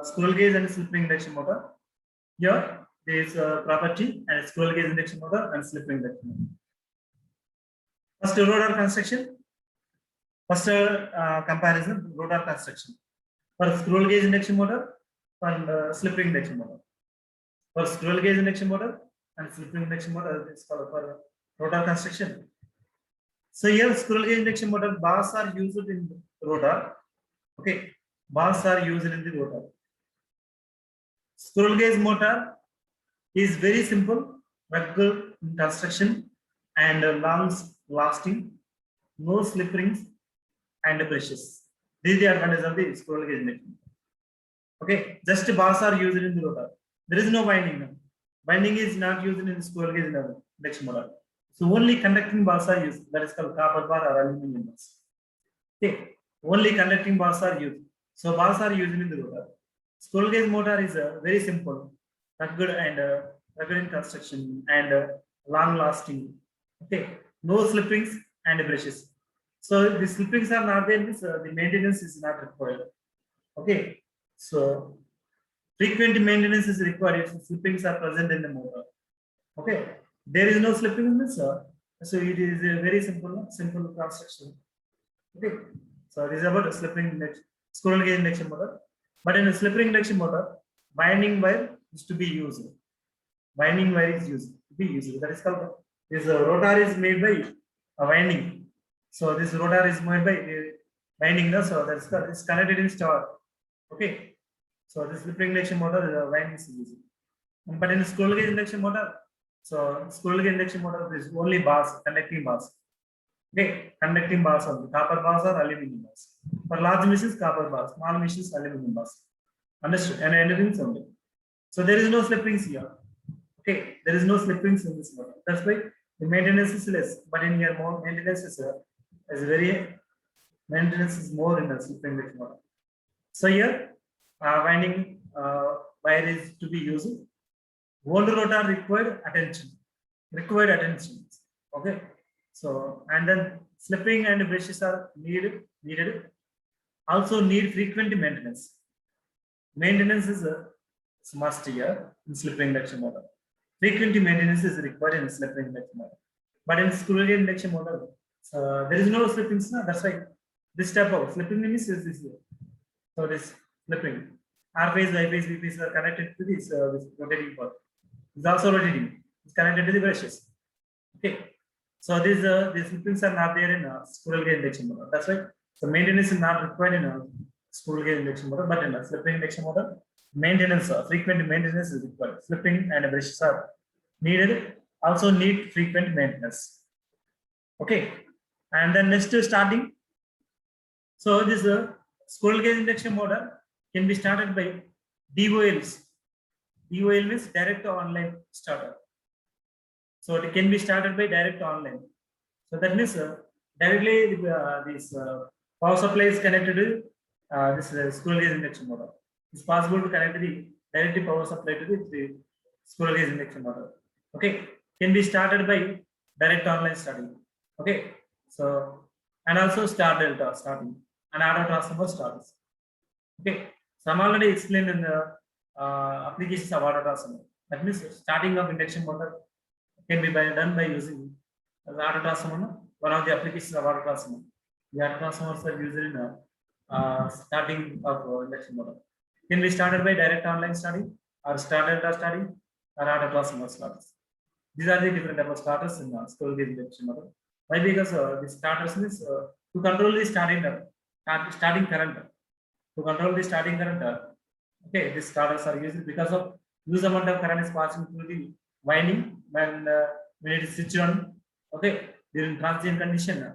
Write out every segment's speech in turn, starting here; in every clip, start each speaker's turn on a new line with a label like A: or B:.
A: squirrel cage and slip ring induction motor. Here there is a property and squirrel cage induction motor and slip ring induction motor. First rotor construction. First comparison rotor construction for squirrel cage induction motor and slip ring induction motor. For squirrel cage induction motor and slip ring induction motor is called for rotor construction. So here squirrel cage induction motor bars are used in the rotor. Okay, bars are used in the rotor. Squirrel cage motor is very simple, rugged in construction and long lasting, no slip rings and brushes. These are the advantages of the squirrel cage induction. Okay, just bars are used in the rotor. There is no winding. Winding is not used in the squirrel cage induction motor. So only conducting bars are used. That is called copper bar or aluminum bars. Okay, only conducting bars are used. So bars are used in the rotor. Squirrel cage motor is very simple, rugged in construction and long lasting. Okay, no slip rings and brushes. So the slip rings are not there. The maintenance is not required. Okay, so frequent maintenance is required if slip rings are present in the motor. Okay, there is no slip rings, so it is a very simple construction. Okay, so this is about a slip ring squirrel cage induction motor. But in a slip ring induction motor, winding wire is to be used. Winding wire is used to be used. That is called this rotor is made by a winding. So this rotor is made by winding. So that's called it's connected in star. Okay. So this slip ring induction motor winding is used. But in a squirrel cage induction motor, so squirrel cage induction motor is only bars, conducting bars. Okay, conducting bars only, copper bars or aluminum bars. For large machines, copper bars, small machines, aluminum bars. Understood? And anything only. So there is no slip rings here. Okay, there is no slip rings in this motor. That's why the maintenance is less. But in here, more maintenance is very maintenance is more in the slip ring motor. So here, winding wire is to be used. Old rotor required attention. Okay. So and then slip ring and brushes are needed. Also need frequent maintenance. Maintenance is a must here in slip ring induction motor. Frequent maintenance is required in slip ring induction motor. But in squirrel cage induction motor, there is no slip rings. That's why this type of slip ring is this here. So this slip ring, R phase, Y phase, V phase are connected to this rotating part. It's also rotating. It's connected to the brushes. Okay. So these slip rings are not there in a squirrel cage induction motor. That's why the maintenance is not required in a squirrel cage induction motor, but in a slip ring induction motor, maintenance, frequent maintenance is required. Slip ring and brushes are needed. Also need frequent maintenance. Okay, and then next starting. So this squirrel cage induction motor can be started by DOLs. DOL means direct online starter. So it can be started by direct online. So that means directly this power supply is connected to this squirrel cage induction motor. It's possible to connect the direct power supply to the squirrel cage induction motor. Okay, can be started by direct online starting. Okay, so and also star delta starting and auto transformer starts. Okay, so I'm already explained in the applications of auto transformer. That means starting of induction motor can be done by using the auto transformer. One of the applications of auto transformer. The auto transformers are used in starting of induction motor. Can be started by direct online starting or star delta starting or auto transformer starters. These are the different type of starters in squirrel cage induction motor. Why? Because the starters means to control the starting current. To control the starting current, okay, these starters are used because of huge amount of current is passing through the winding when it is switched on. Okay, during transient condition,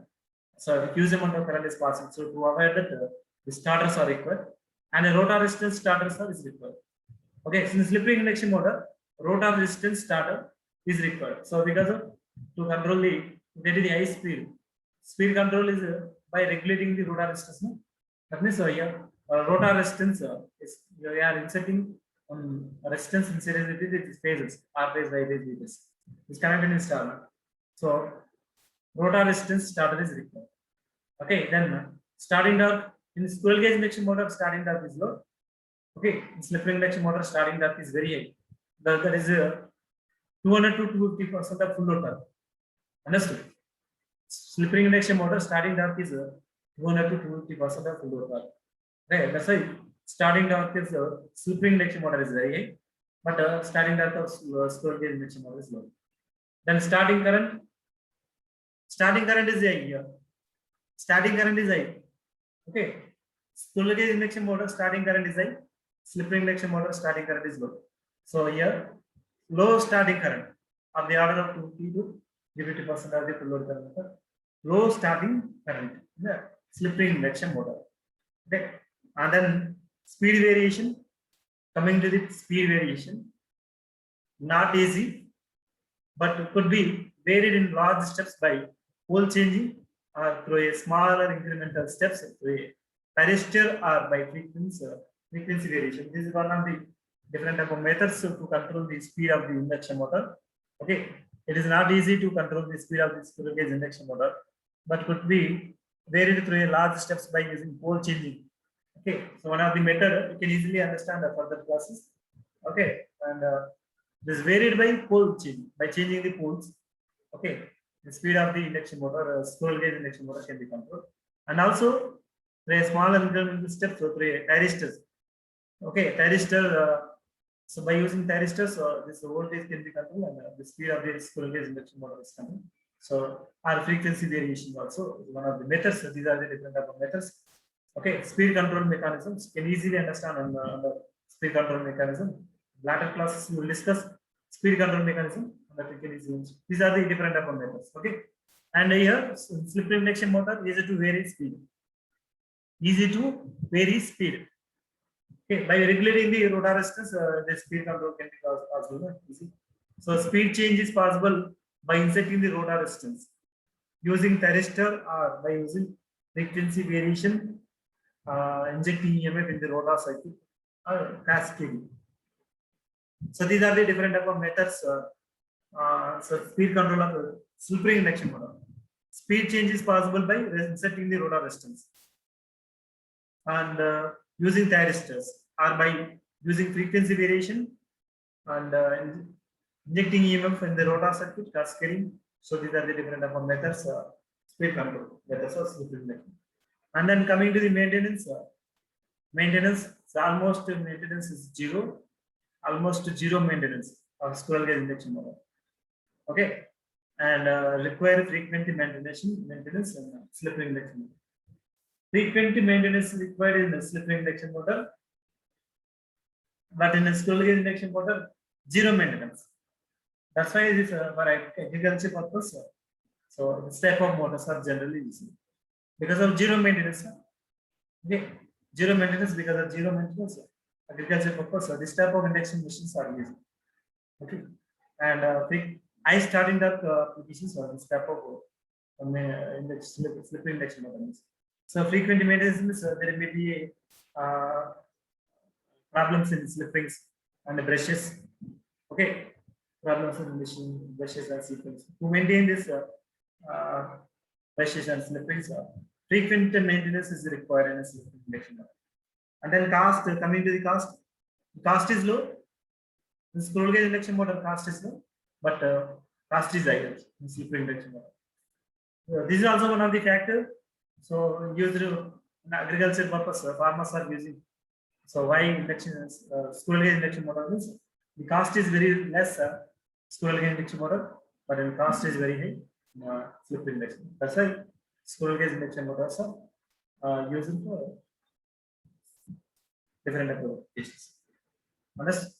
A: so huge amount of current is passing. So to avoid that, the starters are required, and a rotor resistance starters is required. Okay, so in slip ring induction motor, rotor resistance starter is required. So because of to control the high speed control is by regulating the rotor resistance. No? That means here rotor resistance is we are inserting resistance inside the phases R phase, Y phase, V phase. It's connected in star. So rotor resistance starter is required. Okay, then starting torque in squirrel cage induction motor, starting torque is low. Okay, slip ring induction motor starting torque is very high. That is 200 to 250% of full load torque. Understood? Slip ring induction motor starting torque is 200 to 250% of full load torque. Okay, that's why starting torque is slip ring induction motor is very high, but starting torque of squirrel cage induction motor is low. Then starting current is high here. Starting current is high. Okay, squirrel cage induction motor starting current is high. Slip ring induction motor starting current is low. So here, low starting current of the order of 20 to 50% of the full load current. Low starting current. Yeah. Slip ring induction motor. Okay, and then speed variation. Coming to the speed variation, not easy, but could be varied in large steps by pole changing or through a smaller incremental steps through a thyristor or by frequency variation. This is one of the different type of methods to control the speed of the induction motor. Okay, it is not easy to control the speed of the squirrel cage induction motor, but could be varied through a large steps by using pole changing. Okay, so one of the method you can easily understand the further classes. Okay, and this varied by pole change by changing the poles. Okay, the speed of the induction motor, squirrel cage induction motor can be controlled, and also through a smaller incremental steps through a thyristors. Okay, thyristor. So by using thyristors, this voltage can be controlled, and the speed of the squirrel cage induction motor is controlled. So our frequency variation also is one of the methods. So these are the different type of methods. Okay, speed control mechanisms can easily understand on the speed control mechanism. Later classes we will discuss speed control mechanism that we can easily. These are the different type of methods. Okay, and here slip ring induction motor easy to vary speed. Easy to vary speed. Okay, by regulating the rotor resistance, the speed control can be possible. Easy. So speed change is possible by inserting the rotor resistance using thyristor or by using frequency variation, injecting EMF in the rotor circuit or cascading. So these are the different type of methods. So speed control of slip ring induction motor. Speed change is possible by inserting the rotor resistance and using thyristors or by using frequency variation and injecting EMF in the rotor circuit, cascading. So these are the different type of methods, speed control methods of slip ring induction. And then coming to the maintenance, so almost maintenance is zero, almost zero maintenance of squirrel cage induction motor. Okay, and require frequent maintenance and slip ring induction motor. Frequent maintenance required in the slip ring induction motor, but in a squirrel cage induction motor, zero maintenance. That's why this for agriculture purpose. So this type of motors are generally used because of zero maintenance. Okay, zero maintenance because of zero maintenance. Agriculture purpose. This type of induction machines are used. Okay, and high starting torque applications or this type of slip ring induction motors. So frequent maintenance, there may be problems in slip rings and brushes. Okay, problems in machine brushes and sequence. To maintain this brushes and slip rings, frequent maintenance is required in a slip ring induction motor. And then cost, coming to the cost is low. The squirrel cage induction motor cost is low, but cost is higher in slip ring induction motor. This is also one of the factors. So used in agriculture purpose, farmers are using. So why induction squirrel cage induction motor means the cost is very less squirrel cage induction motor, but the cost is very high slip ring induction. That's why squirrel cage induction motors are used for different applications. Understand?